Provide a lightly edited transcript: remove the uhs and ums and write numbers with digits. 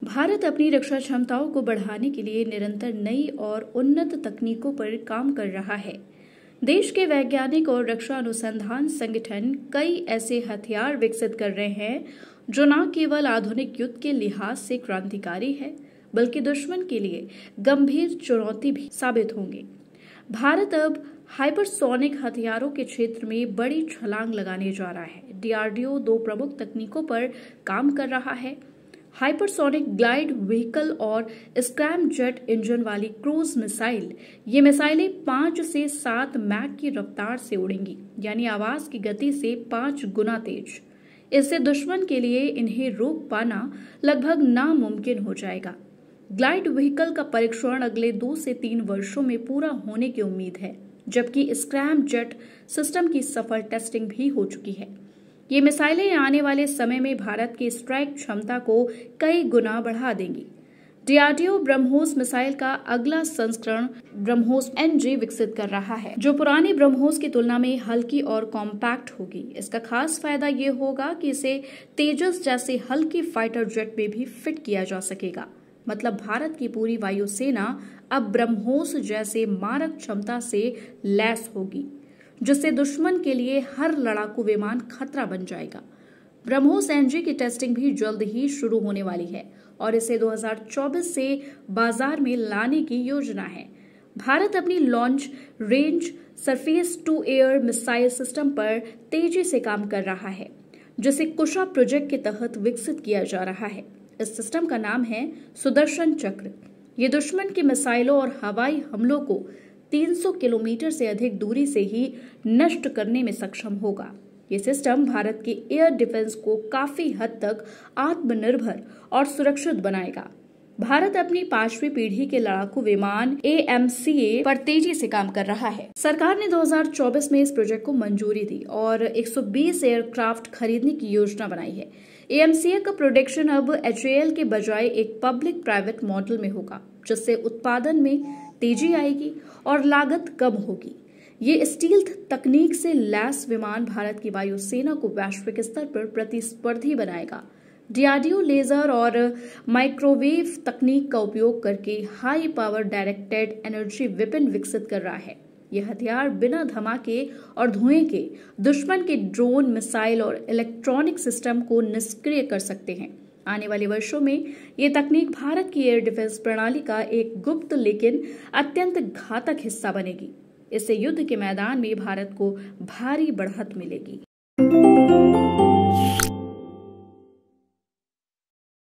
भारत अपनी रक्षा क्षमताओं को बढ़ाने के लिए निरंतर नई और उन्नत तकनीकों पर काम कर रहा है। देश के वैज्ञानिक और रक्षा अनुसंधान संगठन कई ऐसे हथियार विकसित कर रहे हैं जो न केवल आधुनिक युद्ध के लिहाज से क्रांतिकारी है, बल्कि दुश्मन के लिए गंभीर चुनौती भी साबित होंगे। भारत अब हाइपरसोनिक हथियारों के क्षेत्र में बड़ी छलांग लगाने जा रहा है। डीआरडीओ दो प्रमुख तकनीकों पर काम कर रहा है: हाइपरसोनिक ग्लाइड व्हीकल और स्क्रैम जेट इंजन वाली क्रूज मिसाइल। ये मिसाइलें 5 से 7 मैक की रफ्तार से उड़ेंगी, यानी आवाज की गति से 5 गुना तेज। इससे दुश्मन के लिए इन्हें रोक पाना लगभग नामुमकिन हो जाएगा। ग्लाइड व्हीकल का परीक्षण अगले 2 से 3 वर्षों में पूरा होने की उम्मीद है, जबकि स्क्रैम जेट सिस्टम की सफल टेस्टिंग भी हो चुकी है। ये मिसाइलें आने वाले समय में भारत की स्ट्राइक क्षमता को कई गुना बढ़ा देंगी। डीआरडीओ ब्रह्मोस मिसाइल का अगला संस्करण ब्रह्मोस एनजे विकसित कर रहा है, जो पुरानी ब्रह्मोस की तुलना में हल्की और कॉम्पैक्ट होगी। इसका खास फायदा ये होगा कि इसे तेजस जैसे हल्की फाइटर जेट में भी फिट किया जा सकेगा। मतलब भारत की पूरी वायुसेना अब ब्रह्मोस जैसे मारक क्षमता से लैस होगी, जिससे दुश्मन के लिए हर लड़ाकू विमान खतरा बन जाएगा। ब्रह्मोस एनजी की टेस्टिंग भी जल्द ही शुरू होने वाली है और इसे 2024 से बाजार में लाने की योजना है। भारत अपनी long range surface to air missile system पर तेजी से काम कर रहा है, जिसे कुशा प्रोजेक्ट के तहत विकसित किया जा रहा है। इस सिस्टम का नाम है सुदर्शन चक्र। ये दुश्मन की मिसाइलों और हवाई हमलों को 300 किलोमीटर से अधिक दूरी से ही नष्ट करने में सक्षम होगा। ये सिस्टम भारत के एयर डिफेंस को काफी हद तक आत्मनिर्भर और सुरक्षित बनाएगा। भारत अपनी 5वीं पीढ़ी के लड़ाकू विमान AMCA पर तेजी से काम कर रहा है। सरकार ने 2024 में इस प्रोजेक्ट को मंजूरी दी और 120 एयरक्राफ्ट खरीदने की योजना बनाई है। AMCA का प्रोडक्शन अब HAL के बजाय एक पब्लिक प्राइवेट मॉडल में होगा, जिससे उत्पादन में तेजी आएगी और लागत कम होगी। ये स्टील्थ तकनीक से लैस विमान भारत की वायुसेना को वैश्विक स्तर पर प्रतिस्पर्धी बनाएगा। डीआरडीओ लेजर और माइक्रोवेव तकनीक का उपयोग करके high power directed energy weapon विकसित कर रहा है। यह हथियार बिना धमाके और धुएं के दुश्मन के ड्रोन, मिसाइल और इलेक्ट्रॉनिक सिस्टम को निष्क्रिय कर सकते हैं। आने वाले वर्षों में ये तकनीक भारत की एयर डिफेंस प्रणाली का एक गुप्त लेकिन अत्यंत घातक हिस्सा बनेगी। इससे युद्ध के मैदान में भारत को भारी बढ़त मिलेगी।